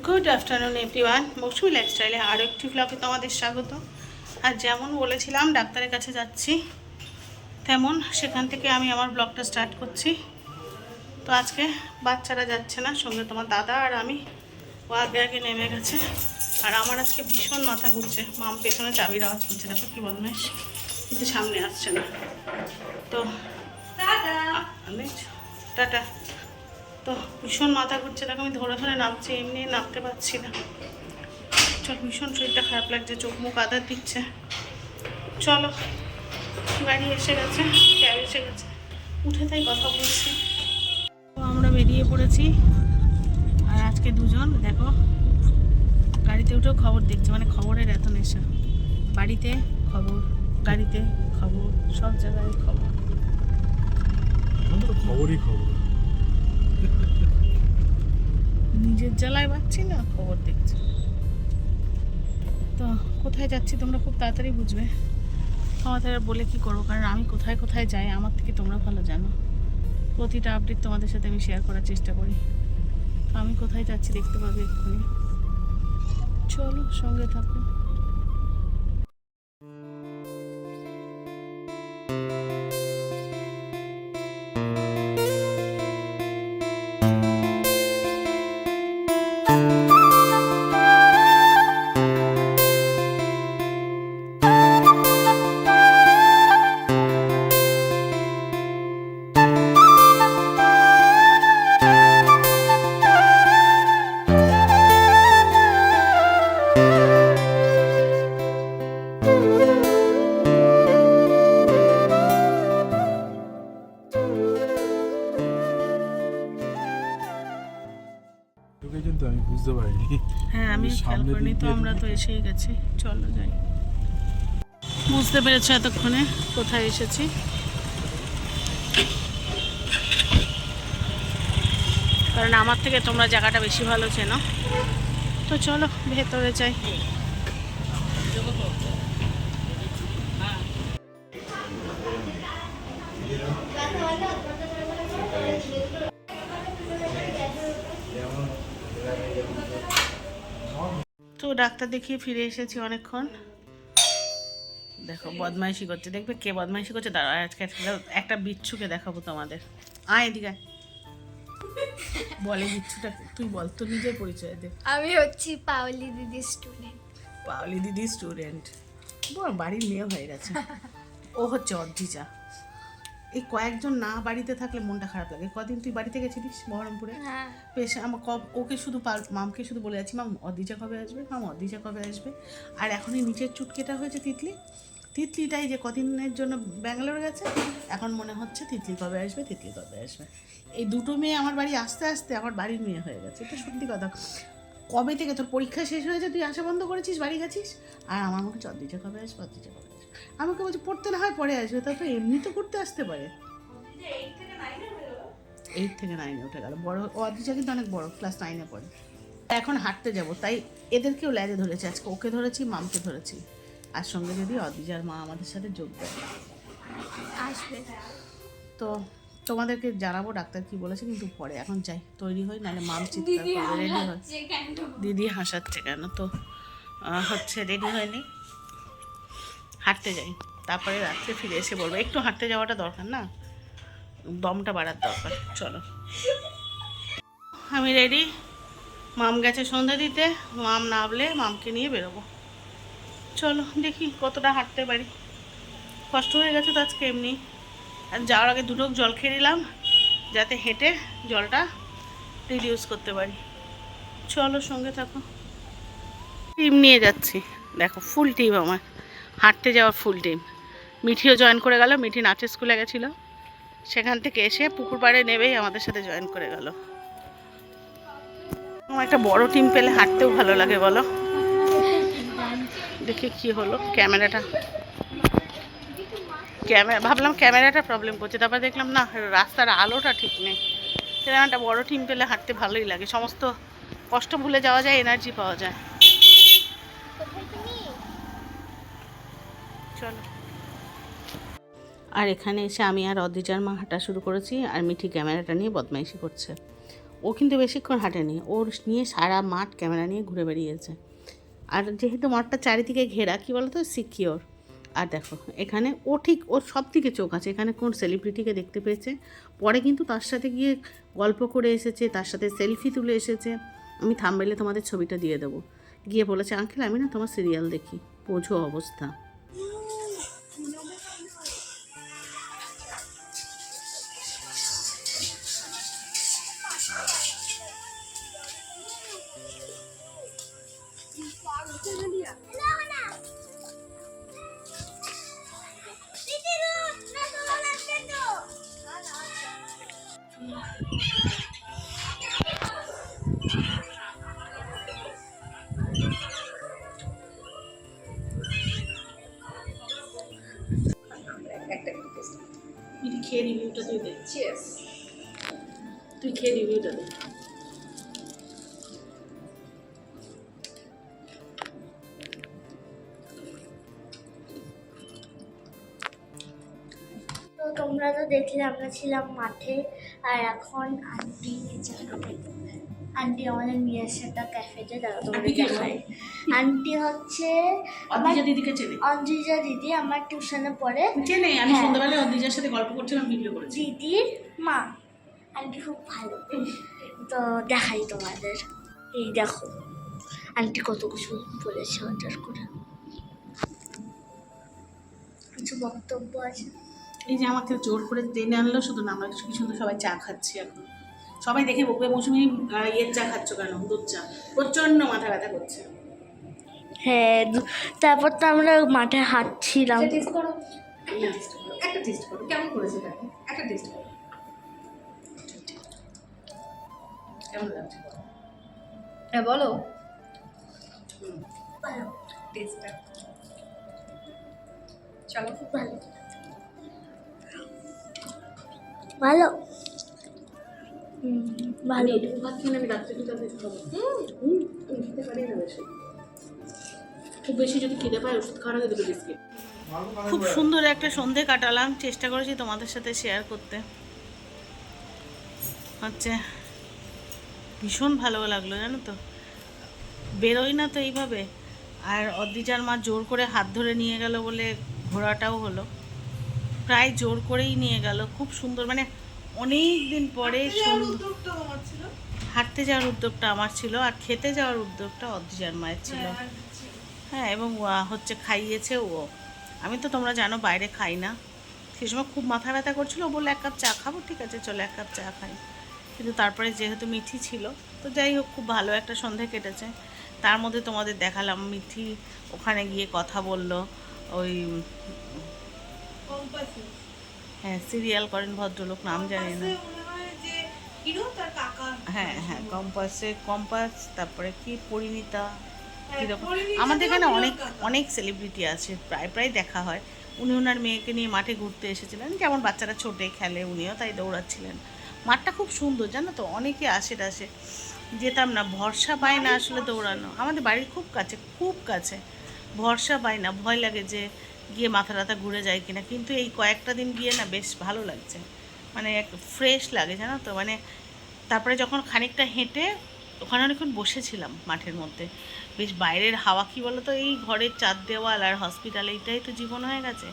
Good afternoon everyone, মৌসুমী লাইফস্টাইলে আরও একটি ব্লগে তোমাদের স্বাগত। আর যেমন বলেছিলাম ডাক্তারের কাছে যাচ্ছি, তেমন সেখান থেকে আমি আমার ব্লগটা স্টার্ট করছি। তো আজকে বাচ্চারা যাচ্ছে না, সঙ্গে তোমার দাদা আর আমি। ও আগে আগে নেমে গেছে। আর আমার আজকে ভীষণ মাথা ঘুরছে। মাম পেছনে চাবির আওয়াজ করছে, দেখো কী বদমাইশ, কিন্তু সামনে আসছে না। তো টাটা। তো ভীষণ মাথা ঘুরছে, দেখো আমি ধরে ধরে নামছি, এমনি নামতে পারছি না। চল, ভীষণ শরীরটা খারাপ লাগছে, চোখ মুখ আদার দিচ্ছে। চলো, গাড়ি এসে গেছে, ক্যাব এসে গেছে, উঠে তাই কথা বলছি। তো আমরা বেরিয়ে পড়েছি। আর আজকে দুজন দেখো গাড়িতে উঠেও খবর দেখছে, মানে খবরের এত নেশা। বাড়িতে খবর, গাড়িতে খবর, সব জায়গায় খবর, খবরই খবর। নিজের জ্বালায় পাচ্ছি না, খবর দেখছি। তো কোথায় যাচ্ছি তোমরা খুব তাড়াতাড়ি বুঝবে। তোমাদের আর বলে কি করবো, কারণ আমি কোথায় কোথায় যাই আমার থেকে তোমরা ভালো জানো। প্রতিটা আপডেট তোমাদের সাথে আমি শেয়ার করার চেষ্টা করি। তো আমি কোথায় যাচ্ছি দেখতে পাবে এক্ষুনি। চলো, সঙ্গে থাকো। কিন্তু আমি বুঝতে পারিনি। হ্যাঁ, আমি খেয়াল করিনি তো, আমরা তো এসেই গেছি। চলো যাই। বুঝতে পেরেছো এতক্ষণে কোথায় এসেছি? কারণ আমার থেকে তোমরা জায়গাটা বেশি ভালো চেনো। তো চলো ভেতরে যাই। তো ডাক্তার দেখিয়ে ফিরে এসেছি অনেকক্ষণ। দেখো বদমাইশি করছে, দেখবে কে বদমাইশি করছে। দাঁড়া, আজকে একটা বিচ্ছুকে দেখাবো তোমাদের। আয় এদিকে। বলে বিচ্ছুটা, তুই বল তো, নিজের পরিচয় দে। আমি হচ্ছি পাওলি দিদি স্টুডেন্ট। পাওলি দিদি স্টুডেন্ট, বাড়ির মেয়ে হয়ে গেছে। ও হচ্ছে অদ্রিজা। এই কয়েকজন না বাড়িতে থাকলে মনটা খারাপ লাগে। কদিন তুই বাড়িতে গেছিলিস বহরমপুরে? বেশ, আমার ওকে শুধু মামকে শুধু বলে যাচ্ছি, মাম অদ্রিজা কবে আসবে, মাম অদ্রিজা কবে আসবে। আর এখনই নিচের চুটকেটা হয়েছে তিতলি। তিতলিটাই যে কদিনের জন্য ব্যাঙ্গালোর গেছে, এখন মনে হচ্ছে তিতলি কবে আসবে, তিতলি কবে আসবে। এই দুটো মেয়ে আমার বাড়ি আসতে আসতে আমার বাড়ির মেয়ে হয়ে গেছে। এটা সত্যি কথা। কবে থেকে তোর পরীক্ষা শেষ হয়েছে, তুই আসা বন্ধ করেছিস, বাড়ি গেছিস, আর আমার মুখে অদ্রিজা কবে আসবে, অদ্রিজা কবে আসবে। আমাকে বলছি পড়তে না হয় পরে আসবে, তা তো এমনি তো করতে আসতে পারে। 8 থেকে 9-এ উঠে গেল। বড় ও অদ্রিজা কিন্তু অনেক বড়, ক্লাস 9-এ পড়ে। এখন হাঁটতে যাব, তাই এদেরকেও ল্যাজে ধরেছি। আজকে ওকে ধরেছি, মামকে ধরেছি। আর সঙ্গে যদি অদ্রিজার মা আমাদের সাথে যোগ দেয় আসবে। তো তোমাদেরকে জানাবো ডাক্তার কি বলেছে। কিন্তু পরে এখন যাই, তৈরি হই, নাহলে মাম চিৎকার করবে। রেডি হয়, দিদি হাসাচ্ছে কেন? তো হচ্ছে রেডি হয়নি, হাঁটতে যাই, তারপরে রাত্রে ফিরে এসে বলবো। একটু হাঁটতে যাওয়াটা দরকার না, দমটা বাড়ার দরকার। চলো, আমি রেডি। মাম গেছে সন্ধ্যা দিতে, মাম নামলে মামকে নিয়ে বেরোবো। চলো দেখি কতটা হাঁটতে পারি। কষ্ট হয়ে গেছে তো আজকে এমনি। আর যাওয়ার আগে দুটো জল খেয়ে নিলাম, যাতে হেঁটে জলটা রিডিউস করতে পারি। চলো সঙ্গে থাকো। টিম নিয়ে যাচ্ছি, দেখো ফুল টিম আমার, হাঁটতে যাওয়ার ফুল টিম। মিঠিও জয়েন করে গেল। মিঠি নাচের স্কুলে গেছিলো, সেখান থেকে এসে পুকুর পাড়ে নেবেই আমাদের সাথে জয়েন করে গেল। আমার একটা বড় টিম পেলে হাঁটতেও ভালো লাগে বলো। দেখি কি হলো, ক্যামেরাটা ভাবলাম ক্যামেরাটা প্রবলেম করছে, তারপর দেখলাম না, রাস্তার আলোটা ঠিক নেই। সেরকম একটা বড় টিম পেলে হাঁটতে ভালোই লাগে, সমস্ত কষ্ট ভুলে যাওয়া যায়, এনার্জি পাওয়া যায়। চলো। আর এখানে এসে আমি আর অদ্রিজার মা হাঁটা শুরু করেছি, আর মিঠি ক্যামেরাটা নিয়ে বদমাইশি করছে। ও কিন্তু বেশিক্ষণ হাঁটেনি, ওর নিয়ে সারা মাঠ ক্যামেরা নিয়ে ঘুরে বেরিয়েছে। আর যেহেতু মাঠটা চারিদিকে ঘেরা, কী বলো তো, সিকিওর। আর দেখো এখানে ও ঠিক ওর সব দিকে চোখ আছে, এখানে কোন সেলিব্রিটিকে দেখতে পেয়েছে, পরে কিন্তু তার সাথে গিয়ে গল্প করে এসেছে, তার সাথে সেলফি তুলে এসেছে। আমি থাম্বনেলে তোমাদের ছবিটা দিয়ে দেবো। গিয়ে বলেছে, আঙ্কেল আমি না তোমার সিরিয়াল দেখি, বোঝো অবস্থা। খেয়ে রিভিউটা তুই দে, তুই খেয়ে রিভিউটা দে। তো তোমরা তো দেখলে আমরা ছিলাম মাঠে, আর এখন আন্টি আন্টি আমাদের নিয়ে এসে একটা ক্যাফেতে, তারা তোমাদের দেখায়। আন্টি হচ্ছে অদ্রিজা দিদিকে চেনে? অদ্রিজা দিদি আমার টিউশনে পড়ে। চেনে, আমি হ্যাঁ। সন্ধ্যাবেলায় অদ্রিজার সাথে গল্প করছিলাম, ভিডিও করেছি। দিদির মা। আন্টি খুব ভালো। তো দেখাই তোমাদের, এই দেখো আন্টি কত কিছু বলেছে অর্ডার করে। কিছু বক্তব্য আছে? এই যে আমাকে জোর করে টেনে আনলো শুধু না, আমরা কিছু কিন্তু সবাই চা খাচ্ছি এখন। সবাই দেখে বকবে, মৌসুমি ইয়ের চা খাচ্ছ কেন, দুধ চা। প্রচণ্ড মাথা ব্যথা করছে। হ্যাঁ, তারপর তো আমরা মাঠে হাঁটছিলাম। একটা টেস্ট করো, কেমন করেছে দেখো, একটা টেস্ট করো, কেমন লাগছে হ্যাঁ বলো ভালো, টেস্টটা। চলো খুব ভালো ভালো। ভালো। এটুকু ভাত খেলে আমি রাত্রে কিন্তু আমি খাবো। আমি খেতে পারি না বেশি, খুব বেশি যদি খিদে পায় ওষুধ খাওয়ার আগে দুটো বিস্কিট। খুব সুন্দর একটা সন্ধে কাটালাম, চেষ্টা করেছি তোমাদের সাথে শেয়ার করতে। হচ্ছে ভীষণ ভালো লাগলো জানো তো, বেরোই না তো এইভাবে। আর অদ্রিজার মা জোর করে হাত ধরে নিয়ে গেল বলে ঘোরাটাও হলো, প্রায় জোর করেই নিয়ে গেল। খুব সুন্দর, মানে অনেক দিন পরে হাঁটতে যাওয়ার উদ্যোগটা আমার ছিল, আর খেতে যাওয়ার উদ্যোগটা অদ্রিজার মায়ের ছিল। হ্যাঁ, এবং হচ্ছে খাইয়েছে ও। আমি তো তোমরা জানো বাইরে খাই না, সেই সময় খুব মাথা ব্যথা করছিল, ও বললো 1 কাপ চা খাবো, ঠিক আছে চলো 1 কাপ চা খাই। কিন্তু তারপরে যেহেতু মিঠি ছিল, তো যাই হোক খুব ভালো একটা সন্ধে কেটেছে। তার মধ্যে তোমাদের দেখালাম মিঠি ওখানে গিয়ে কথা বলল, ওই হ্যাঁ সিরিয়াল করেন ভদ্রলোক, নাম জানি না। হ্যাঁ হ্যাঁ, কম্পাস, তারপরে কি পরিণীতা, কীরকম। আমাদের এখানে অনেক অনেক সেলিব্রিটি আছে, প্রায় দেখা হয়। উনি ওনার মেয়েকে নিয়ে মাঠে ঘুরতে এসেছিলেন, যেমন বাচ্চারা ছোটে খেলে, উনিও তাই দৌড়াচ্ছিলেন। মাঠটা খুব সুন্দর জানো তো, অনেকে আসে টাসে, যেতাম না, ভরসা পায় না আসলে দৌড়ানো। আমাদের বাড়ির খুব কাছে, খুব কাছে, ভরসা পায় না, ভয় লাগে যে গিয়ে মাথা টাথা ঘুরে যায় কিনা। কিন্তু এই কয়েকটা দিন গিয়ে না বেশ ভালো লাগছে, মানে ফ্রেশ লাগে জানো তো। মানে তারপরে যখন খানিকটা হেঁটে ওখানে অনেকক্ষণ বসেছিলাম মাঠের মধ্যে, বেশ বাইরের হাওয়া, কী বলো তো, এই ঘরের 4 দেওয়াল আর হসপিটাল, এইটাই তো জীবন হয়ে গেছে।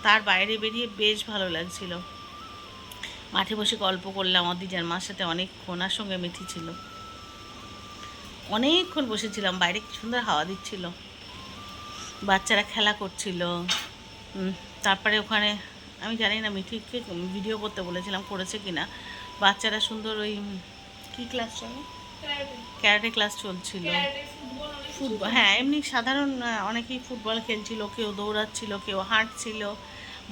তার বাইরে বেরিয়ে বেশ ভালো লাগছিল। মাঠে বসে গল্প করলাম অদ্রিজার মার সাথে অনেকক্ষণ, আর সঙ্গে মিঠি ছিল। অনেকক্ষণ বসেছিলাম, বাইরে কি সুন্দর হাওয়া দিচ্ছিল, বাচ্চারা খেলা করছিল। তারপরে ওখানে আমি জানি না মিঠিকে ভিডিও করতে বলেছিলাম, করেছে কিনা। বাচ্চারা সুন্দর ওই কী ক্লাস চলে, ক্যারাটে ক্লাস চলছিল, ফুটবল, হ্যাঁ এমনি সাধারণ অনেকেই ফুটবল খেলছিল, কেউ দৌড়াচ্ছিল, কেউ হাঁটছিল,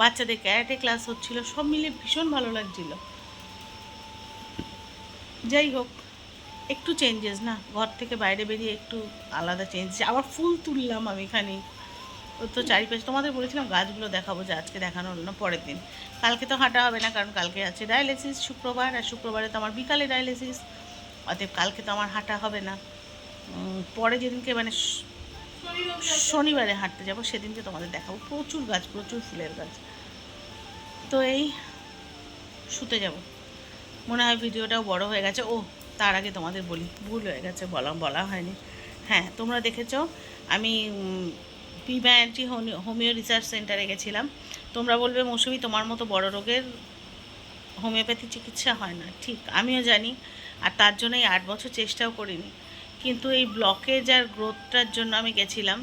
বাচ্চাদের ক্যারাটে ক্লাস হচ্ছিল, সব মিলে ভীষণ ভালো লাগছিল। যাই হোক, একটু চেঞ্জেস না, ঘর থেকে বাইরে বেরিয়ে একটু আলাদা চেঞ্জ। আবার ফুল তুললাম আমি এখানে, ও তো চারিপাশে তোমাদের বলেছিলাম গাছগুলো দেখাবো, যে আজকে দেখানো হলো না, পরের দিন। কালকে তো হাঁটা হবে না, কারণ কালকে আছে ডায়ালিসিস শুক্রবার, আর শুক্রবারে তো আমার বিকালে ডায়ালিসিস, অতএব কালকে তো আমার হাঁটা হবে না। পরে যেদিনকে মানে শনিবারে হাঁটতে যাব, সেদিনকে তোমাদের দেখাবো। প্রচুর গাছ, প্রচুর ফুলের গাছ। তো এই শুতে যাব, মনে হয় ভিডিওটাও বড় হয়ে গেছে। ও তার আগে তোমাদের বলি, ভুল হয়ে গেছে, বলা হয়নি। হ্যাঁ, তোমরা দেখেছো আমি পি ব্যানার্জি হোমিও রিসার্চ সেন্টারে গেছিলাম। তোমরা বলবে মৌসুমি তোমার মতো বড় রোগের হোমিওপ্যাথি চিকিৎসা হয় না, ঠিক আমিও জানি, আর তার জন্যই 8 বছর চেষ্টাও করিনি। কিন্তু এই ব্লকেজ আর গ্রোথটার জন্য আমি গেছিলাম,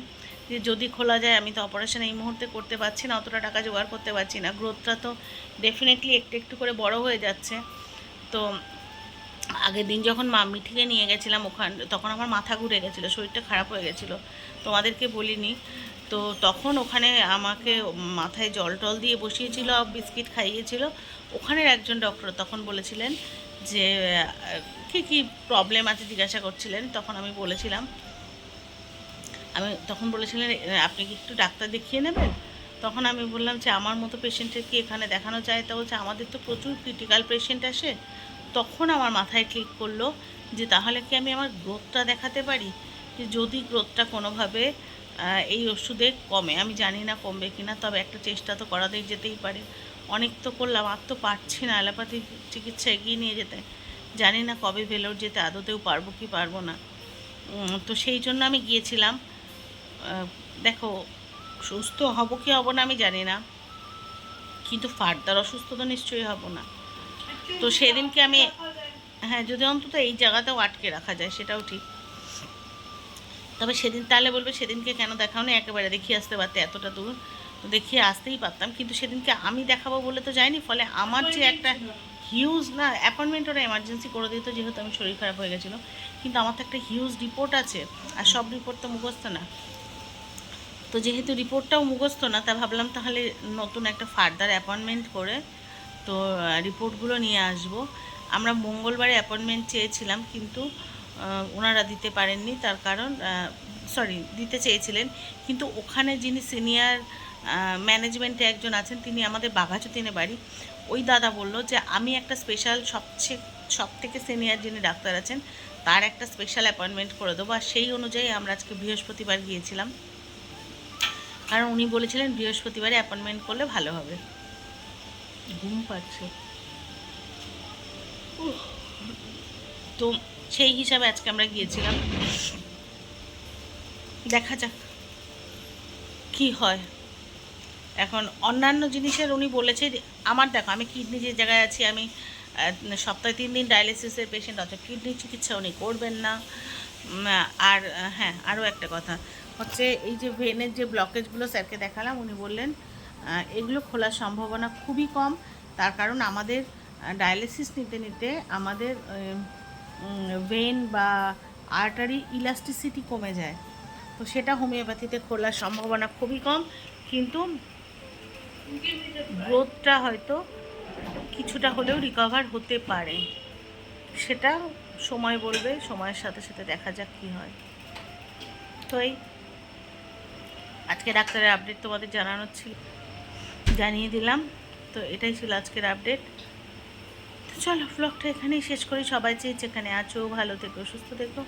যে যদি খোলা যায়। আমি তো অপারেশন এই মুহূর্তে করতে পারছি না, অতটা টাকা জোগাড় করতে পারছি না। গ্রোথটা তো ডেফিনেটলি একটু একটু করে বড় হয়ে যাচ্ছে। তো আগের দিন যখন মিঠিকে নিয়ে গেছিলাম তখন আমার মাথা ঘুরে গেছিলো, শরীরটা খারাপ হয়ে গেছিলো, তোমাদেরকে বলিনি। তো তখন ওখানে আমাকে মাথায় জল টল দিয়ে বসিয়েছিল, বিস্কিট খাইয়েছিল। ওখানের একজন ডক্টর তখন বলেছিলেন যে কী কী প্রবলেম আছে জিজ্ঞাসা করছিলেন। তখন আমি বলেছিলেন আপনি কি একটু ডাক্তার দেখিয়ে নেবেন। তখন আমি বললাম যে আমার মতো পেশেন্টের কি এখানে দেখানো যায়? তা বলছে আমাদের তো প্রচুর ক্রিটিক্যাল পেশেন্ট আসে। তখন আমার মাথায় ক্লিক করলো যে তাহলে কি আমি আমার গ্রোথটা দেখাতে পারি, যে যদি গ্রোথটা কোনোভাবে এই ওষুধে কমে, আমি জানি না কমবে কি না, তবে একটা চেষ্টা তো করাতেই যেতেই পারে। অনেক তো করলাম, আর তো পারছি না অ্যালোপ্যাথি চিকিৎসা এগিয়ে নিয়ে যেতে। জানি না কবে ভেলোর যেতে আদতেও পারবো কি পারবো না। তো সেই জন্য আমি গিয়েছিলাম। দেখো, সুস্থ হব কি হব না আমি জানি না, কিন্তু ফার্দার অসুস্থ তো নিশ্চয়ই হব না। তো সেদিনকে আমি, হ্যাঁ, যদি অন্তত এই জায়গাতেও আটকে রাখা যায় সেটাও ঠিক। তবে সেদিন তাহলে বলবে সেদিনকে কেন দেখাও না, একেবারে দেখিয়ে আসতে পারতে, এতটা দূর তো দেখিয়ে আসতেই পারতাম। কিন্তু সেদিনকে আমি দেখাবো বলে তো যাইনি, ফলে আমার যে একটা হিউজ না অ্যাপয়েন্টমেন্ট ওরা এমার্জেন্সি করে দিত, যেহেতু আমি শরীর খারাপ হয়ে গেছিলো। কিন্তু আমার তো একটা হিউজ রিপোর্ট আছে, আর সব রিপোর্ট তো মুখস্থ না। তো যেহেতু রিপোর্টটাও মুখস্থ না, তা ভাবলাম তাহলে নতুন একটা ফার্দার অ্যাপয়েন্টমেন্ট করে তো রিপোর্টগুলো নিয়ে আসব। আমরা মঙ্গলবারে অ্যাপয়েন্টমেন্ট চেয়েছিলাম, কিন্তু ওনারা দিতে পারেননি। তার কারণ দিতে চেয়েছিলেন, কিন্তু ওখানে যিনি সিনিয়র ম্যানেজমেন্টে একজন আছেন, তিনি আমাদের বাঘাযতীনে বাড়ি। ওই দাদা বলল যে আমি একটা স্পেশাল সব থেকে সিনিয়র যিনি ডাক্তার আছেন তার একটা স্পেশাল অ্যাপয়েন্টমেন্ট করে দেবো। আর সেই অনুযায়ী আমরা আজকে বৃহস্পতিবার গিয়েছিলাম, কারণ উনি বলেছিলেন বৃহস্পতিবারে অ্যাপয়েন্টমেন্ট করলে ভালো হবে। ঘুম পাচ্ছে, তো সেই হিসাবে আজকে আমরা গিয়েছিলাম। দেখা যাক কি হয়। এখন অন্যান্য জিনিসের উনি বলেছে, আমার দেখো আমি কিডনি যে জায়গায় আছি, আমি সপ্তাহে 3 দিন ডায়ালিসিসের পেশেন্ট আছে, কিডনি চিকিৎসা উনি করবেন না। আর হ্যাঁ, আরও একটা কথা হচ্ছে, এই যে ভেনের যে ব্লকেজগুলো স্যারকে দেখালাম, উনি বললেন এগুলো খোলার সম্ভাবনা খুবই কম। তার কারণ আমাদের ডায়ালিসিস নিতে নিতে আমাদের ভেন বা আর্টারি ইলাস্টিসিটি কমে যায়। তো সেটা হোমিওপ্যাথিতে খোলার সম্ভাবনা খুবই কম, কিন্তু গ্রোথটা হয়তো কিছুটা হলেও রিকভার হতে পারে। সেটা সময় বলবে, সময়ের সাথে সাথে দেখা যাক কী হয়। তো এই আজকে ডাক্তারের আপডেট তোমাদের জানানোর ছিল, জানিয়ে দিলাম। তো এটাই ছিল আজকের আপডেট। তো চলো ব্লগটা এখানেই শেষ করি। সবাই চেয়ে যেখানে আছো ভালো থেকো, সুস্থ থেকো।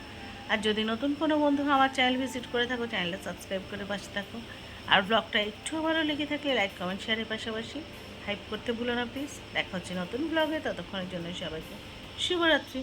আর যদি নতুন কোনো বন্ধু আমার চ্যানেল ভিজিট করে থাকো, চ্যানেলটা সাবস্ক্রাইব করে পাশে থাকো। আর ব্লগটা একটু ভালো লেগে থাকলে লাইক কমেন্ট শেয়ারের পাশাপাশি হাইপ করতে ভুলো না প্লিজ। দেখা হচ্ছে নতুন ব্লগে, ততক্ষণের জন্য সবাইকে শুভরাত্রি।